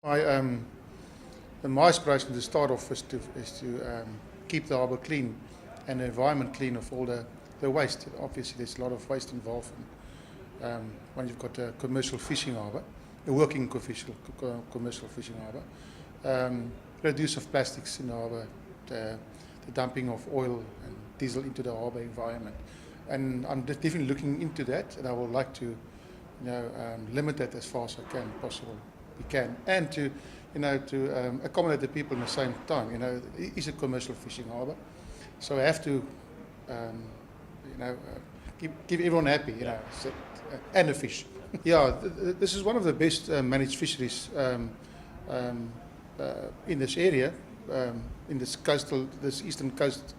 My aspiration to start off is to keep the harbour clean and the environment clean of all the waste. Obviously, there's a lot of waste involved when you've got a commercial fishing harbour, a working commercial fishing harbour. Reduce of plastics in the harbour, the dumping of oil and diesel into the harbour environment. And I'm definitely looking into that, and I would like to limit that as far as I can possible. We can, and to accommodate the people at the same time. It is a commercial fishing harbour, so I have to keep everyone happy, and the fish. This is one of the best managed fisheries in this area, in this eastern coast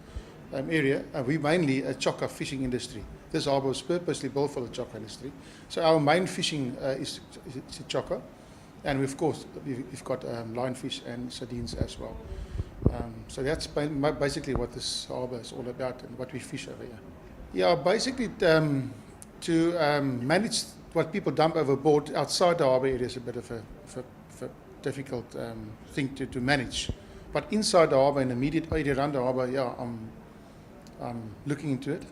area. We mainly a chokka fishing industry. This harbour was purposely built for the chokka industry. So our main fishing is chokka. And of course, we've got lionfish and sardines as well. So that's basically what this harbour is all about and what we fish over here. Yeah, basically to manage what people dump overboard outside the harbour area is a bit of a difficult thing to manage. But inside the harbour, in the immediate area around the harbour, I'm looking into it.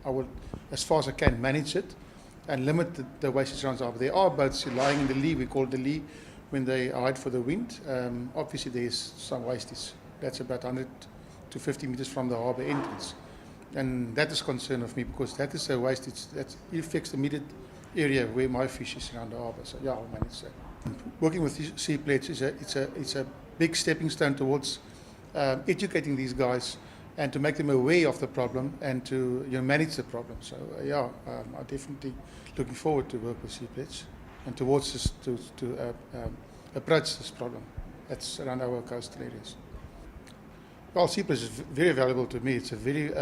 I would, as far as I can, manage it and limit the wastage around the harbour. There are boats lying in the lee, we call it the lee, when they hide for the wind. Obviously there's some wastage. That's about 100 to 50 metres from the harbour entrance. And that is concern of me because that is a wastage that affects the immediate area where my fish is around the harbour. So yeah, I'll manage that. Working with Sea Pledge it's a big stepping stone towards educating these guys and to make them aware of the problem and to manage the problem. So I'm definitely looking forward to work with Sea Pledge and towards this, to approach this problem that's around our coastal areas. Well, Sea Pledge is very valuable to me. It's a very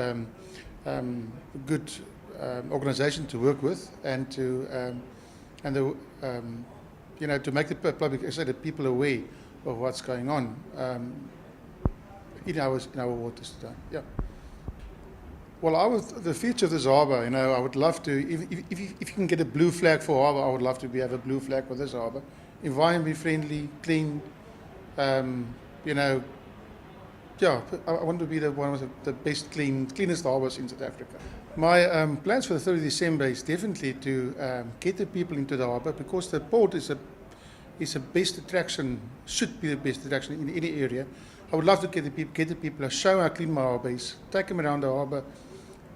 good organisation to work with and to make the public, the people aware of what's going on in our waters today. Yeah. Well, the future of this harbour, I would love to. If you can get a blue flag for harbour, I would love to have a blue flag for this harbour. Environmentally friendly, clean. I want to be one of the best, cleanest harbours in South Africa. My plans for the 3rd of December is definitely to get the people into the harbour because the port is a best attraction, should be the best attraction in any area. I would love to get the people, show how clean my harbour is, take them around the harbour,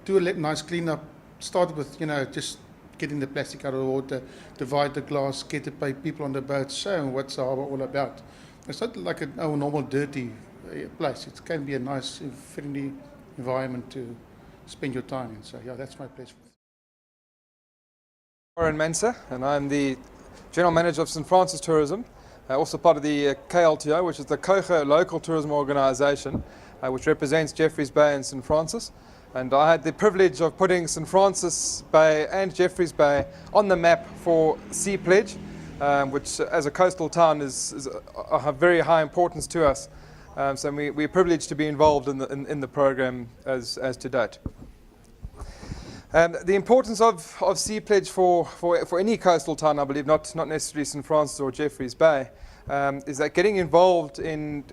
do a nice clean up, start with, just getting the plastic out of the water, divide the glass, get the people on the boat, show them what's the harbour all about. It's not like a normal dirty place. It can be a nice, friendly environment to spend your time in. So yeah, that's my place. I'm Manser, and I'm the General Manager of St. Francis Tourism, also part of the KLTO, which is the Coger Local Tourism Organisation, which represents Jeffreys Bay and St. Francis. And I had the privilege of putting St. Francis Bay and Jeffreys Bay on the map for Sea Pledge, which as a coastal town is of very high importance to us. So we're privileged to be involved in the program as to date. The importance of Sea Pledge for any coastal town, I believe, not necessarily St. Francis or Jeffreys Bay, is that getting involved in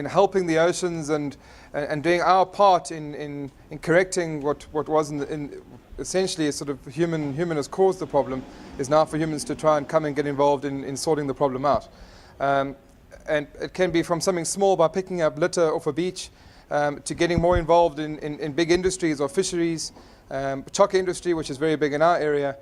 helping the oceans and doing our part in correcting what was essentially a sort of human has caused the problem, is now for humans to try and come and get involved in sorting the problem out. And it can be from something small by picking up litter off a beach, to getting more involved in big industries or fisheries, chokka industry, which is very big in our area.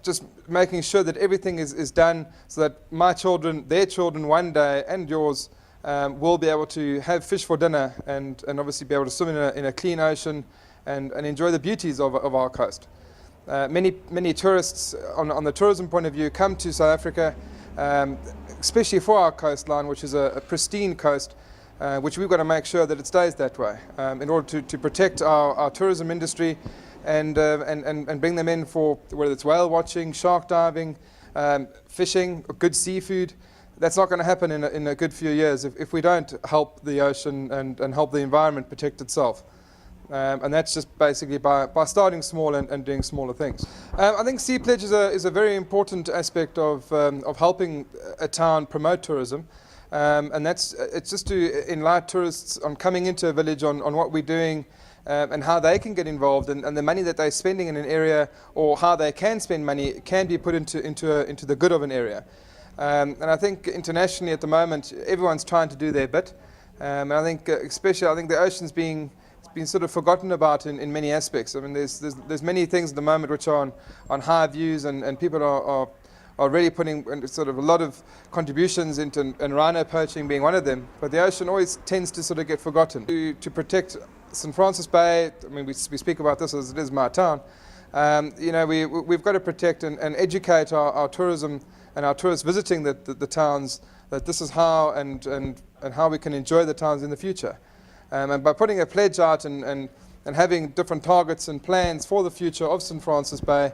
Just making sure that everything is done so that my children, their children one day, and yours will be able to have fish for dinner and obviously be able to swim in a clean ocean and enjoy the beauties of our coast. Many tourists on the tourism point of view come to South Africa, especially for our coastline, which is a pristine coast, which we've got to make sure that it stays that way in order to protect our tourism industry and bring them in for whether it's whale watching, shark diving, fishing, good seafood. That's not going to happen in a good few years if we don't help the ocean and help the environment protect itself. And that's just basically by starting small and doing smaller things. I think Sea Pledge is a very important aspect of helping a town promote tourism. And it's just to enlighten tourists on coming into a village on what we're doing and how they can get involved, and the money that they're spending in an area, or how they can spend money, can be put into the good of an area. And I think internationally at the moment everyone's trying to do their bit. And I think especially the ocean's been sort of forgotten about in many aspects. I mean, there's many things at the moment which are on high views, and people are really putting sort of a lot of contributions into, and rhino poaching being one of them. But the ocean always tends to sort of get forgotten. To protect St. Francis Bay, I mean, we speak about this as it is my town. We've got to protect and educate our tourism and our tourists visiting the towns, that this is how and how we can enjoy the towns in the future. And by putting a pledge out and having different targets and plans for the future of St. Francis Bay,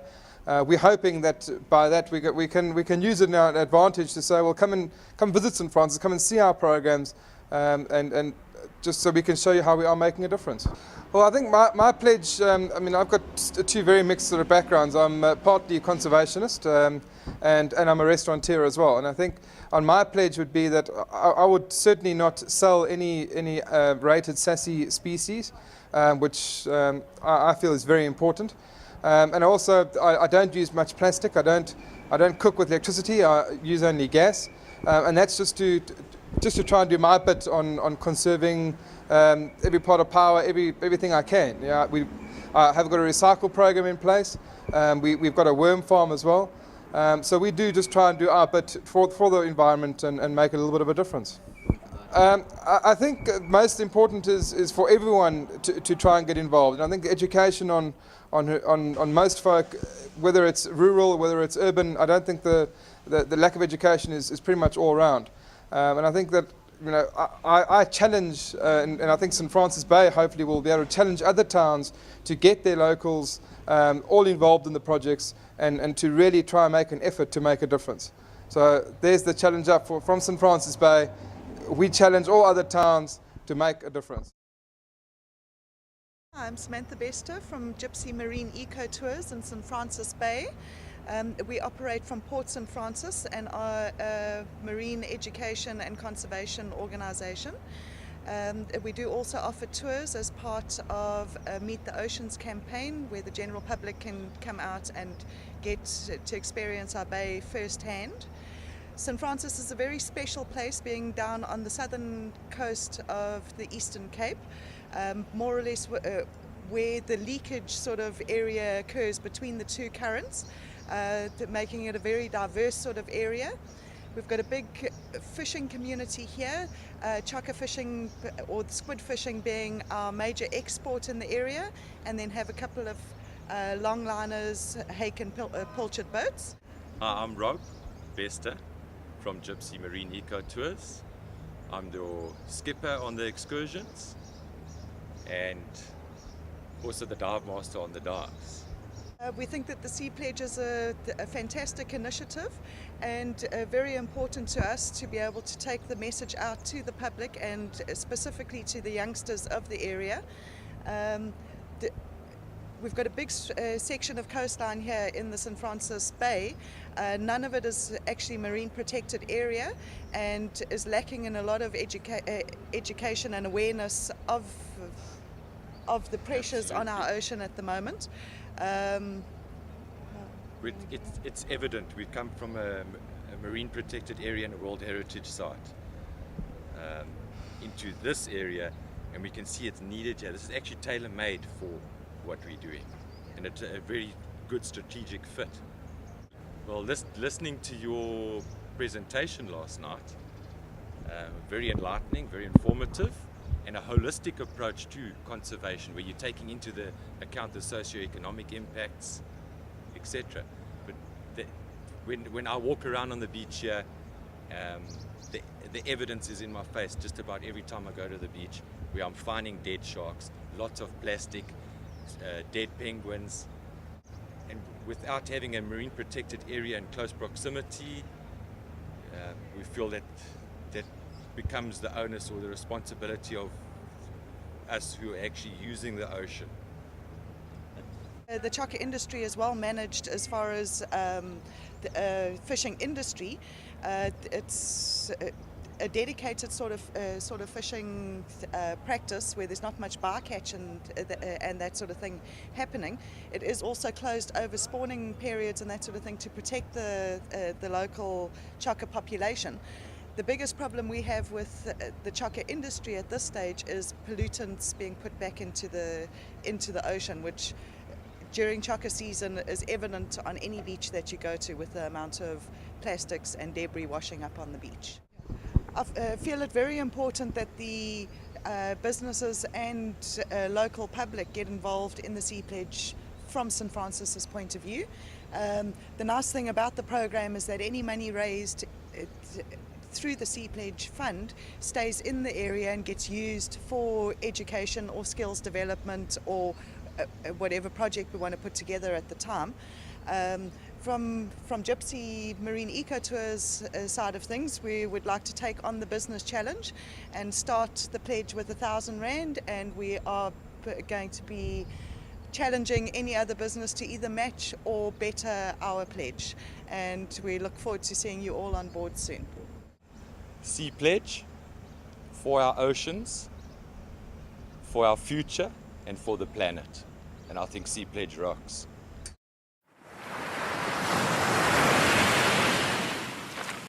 we're hoping that by that we can use it in our advantage to say, well, come visit St. Francis, come and see our programs, and just so we can show you how we are making a difference. Well, I think my pledge, I mean, I've got two very mixed sort of backgrounds. I'm partly conservationist and I'm a restaurateur as well. And I think on my pledge would be that I would certainly not sell any rated SASSI species, which I feel is very important. And also, I don't use much plastic. I don't cook with electricity. I use only gas, and that's just to try and do my bit on conserving every part of power, everything I can. Yeah, I have got a recycle program in place. We've got a worm farm as well. So we do just try and do our bit for the environment and make a little bit of a difference. I think most important is for everyone to try and get involved. And I think education on most folk, whether it's rural, whether it's urban, I don't think the lack of education is pretty much all around. And I think that, you know, I challenge, and I think St. Francis Bay hopefully will be able to challenge other towns to get their locals all involved in the projects and to really try and make an effort to make a difference. So there's the challenge up from St. Francis Bay. We challenge all other towns to make a difference. I'm Samantha from Gypsea Marine Eco Tours in St. Francis Bay. We operate from Port St. Francis and are a marine education and conservation organisation. We do also offer tours as part of a Meet the Oceans campaign, where the general public can come out and get to experience our bay firsthand. St. Francis is a very special place, being down on the southern coast of the Eastern Cape, more or less where the leakage sort of area occurs between the two currents, making it a very diverse sort of area. We've got a big fishing community here, chukka fishing or squid fishing being our major export in the area, and then have a couple of longliners, hake and pilchard boats. I'm Rob Bester from Gypsea Marine Eco Tours. I'm the skipper on the excursions and also the dive master on the dives. We think that the Sea Pledge is a fantastic initiative, and very important to us to be able to take the message out to the public and specifically to the youngsters of the area. We've got a big section of coastline here in the St. Francis Bay. None of it is actually marine protected area and is lacking in a lot of education and awareness of the pressures on our ocean at the moment. It's evident. We've come from a marine protected area and a World Heritage Site into this area, and we can see it's needed here. This is actually tailor-made for what we're doing, and it's a very good strategic fit. Well, listening to your presentation last night, very enlightening, very informative, and a holistic approach to conservation, where you're taking into the account the socio-economic impacts, etc. But when I walk around on the beach here, the evidence is in my face just about every time I go to the beach, where I'm finding dead sharks, lots of plastic, dead penguins, and without having a marine protected area in close proximity, we feel that becomes the onus or the responsibility of us who are actually using the ocean. The chokka industry is well managed as far as the fishing industry. It's a dedicated sort of fishing practice where there's not much bycatch and that sort of thing happening. It is also closed over spawning periods and that sort of thing to protect the local chokka population. The biggest problem we have with the chokka industry at this stage is pollutants being put back into the ocean, which during chokka season is evident on any beach that you go to with the amount of plastics and debris washing up on the beach. I feel it very important that the businesses and local public get involved in the Sea Pledge from St. Francis's point of view. The nice thing about the program is that any money raised through the Sea Pledge fund stays in the area and gets used for education or skills development or whatever project we want to put together at the time. From Gypsea Marine Ecotours side of things, we would like to take on the business challenge and start the pledge with R1,000, and we are going to be challenging any other business to either match or better our pledge, and we look forward to seeing you all on board soon. Sea Pledge for our oceans, for our future and for the planet, and I think Sea Pledge rocks.